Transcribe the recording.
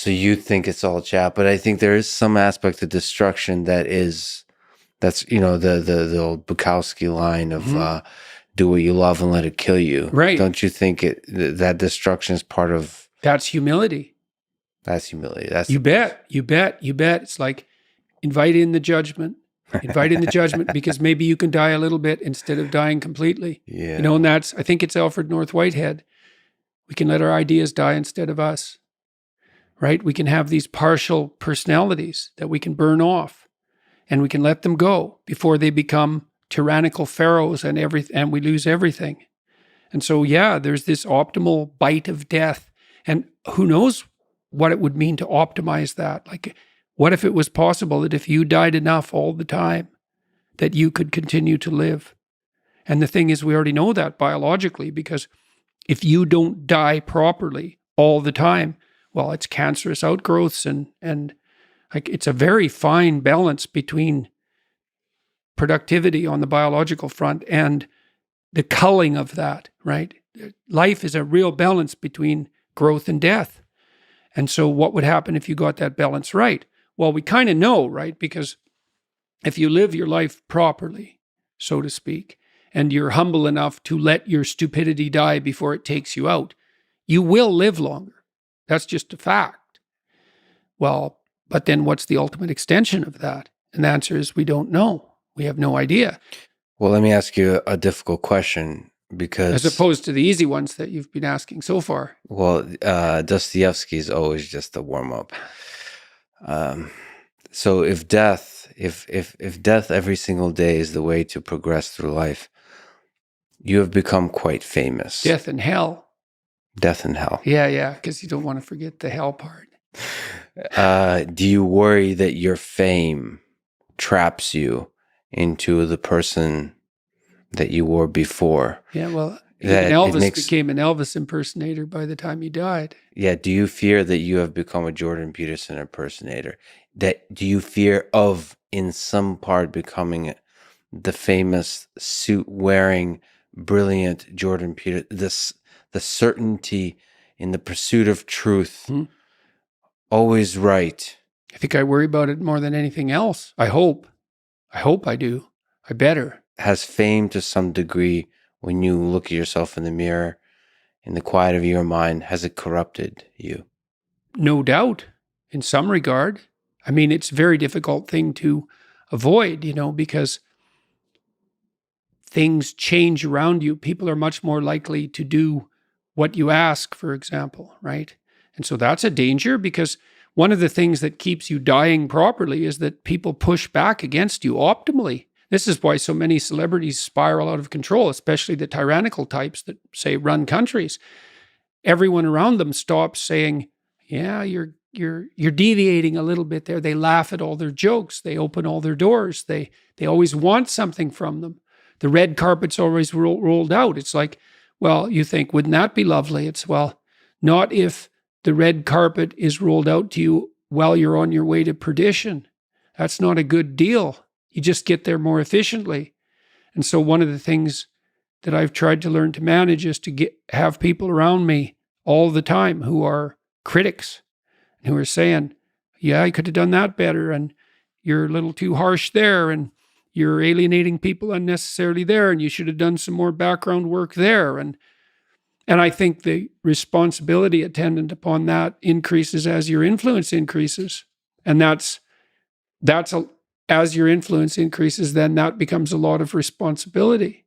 So you think it's all chat, but I think there is some aspect of destruction that's the old Bukowski line of do what you love and let it kill you. Right. Don't you think that destruction is part of... That's humility. That's humility. You bet. It's like invite in the judgment. Invite in the judgment because maybe you can die a little bit instead of dying completely. Yeah. And I think it's Alfred North Whitehead. We can let our ideas die instead of us, right? We can have these partial personalities that we can burn off and we can let them go before they become tyrannical pharaohs and we lose everything. And so, there's this optimal bite of death. And who knows what it would mean to optimize that? Like, what if it was possible that if you died enough all the time, that you could continue to live? And the thing is, we already know that biologically, because if you don't die properly all the time, well, it's cancerous outgrowths and like it's a very fine balance between productivity on the biological front and the culling of that, right? Life is a real balance between growth and death. And so what would happen if you got that balance right? Well, we kind of know, right? Because if you live your life properly, so to speak, and you're humble enough to let your stupidity die before it takes you out, you will live longer. That's just a fact. Well, but then what's the ultimate extension of that? And the answer is we don't know. We have no idea. Well, let me ask you a difficult question, because... As opposed to the easy ones that you've been asking so far. Well, Dostoevsky is always just a warm-up. So if death every single day is the way to progress through life, you have become quite famous. Death and hell. Death and hell. Yeah, because you don't want to forget the hell part. Do you worry that your fame traps you into the person that you were before? Yeah, well, Elvis became an Elvis impersonator by the time he died. Yeah, do you fear that you have become a Jordan Peterson impersonator? Do you fear of, in some part, becoming the famous suit-wearing, brilliant Jordan Peterson? The certainty in the pursuit of truth, always right. I think I worry about it more than anything else. I hope I do. I better. Has fame to some degree, when you look at yourself in the mirror, in the quiet of your mind, has it corrupted you? No doubt, in some regard. I mean, it's a very difficult thing to avoid, because things change around you. People are much more likely to do what you ask, for example, right? And so that's a danger, because one of the things that keeps you dying properly is that people push back against you optimally. This is why so many celebrities spiral out of control, especially the tyrannical types that, say, run countries. Everyone around them stops saying, yeah, you're deviating a little bit there. They laugh at all their jokes. They open all their doors. They always want something from them. The red carpet's always rolled out. It's like, well, you think, wouldn't that be lovely? It's, well, not if the red carpet is rolled out to you while you're on your way to perdition. That's not a good deal. You just get there more efficiently. And so one of the things that I've tried to learn to manage is to have people around me all the time who are critics and who are saying, yeah, you could have done that better, and you're a little too harsh there, and you're alienating people unnecessarily there, and you should have done some more background work there. And I think the responsibility attendant upon that increases as your influence increases. And as your influence increases, then that becomes a lot of responsibility.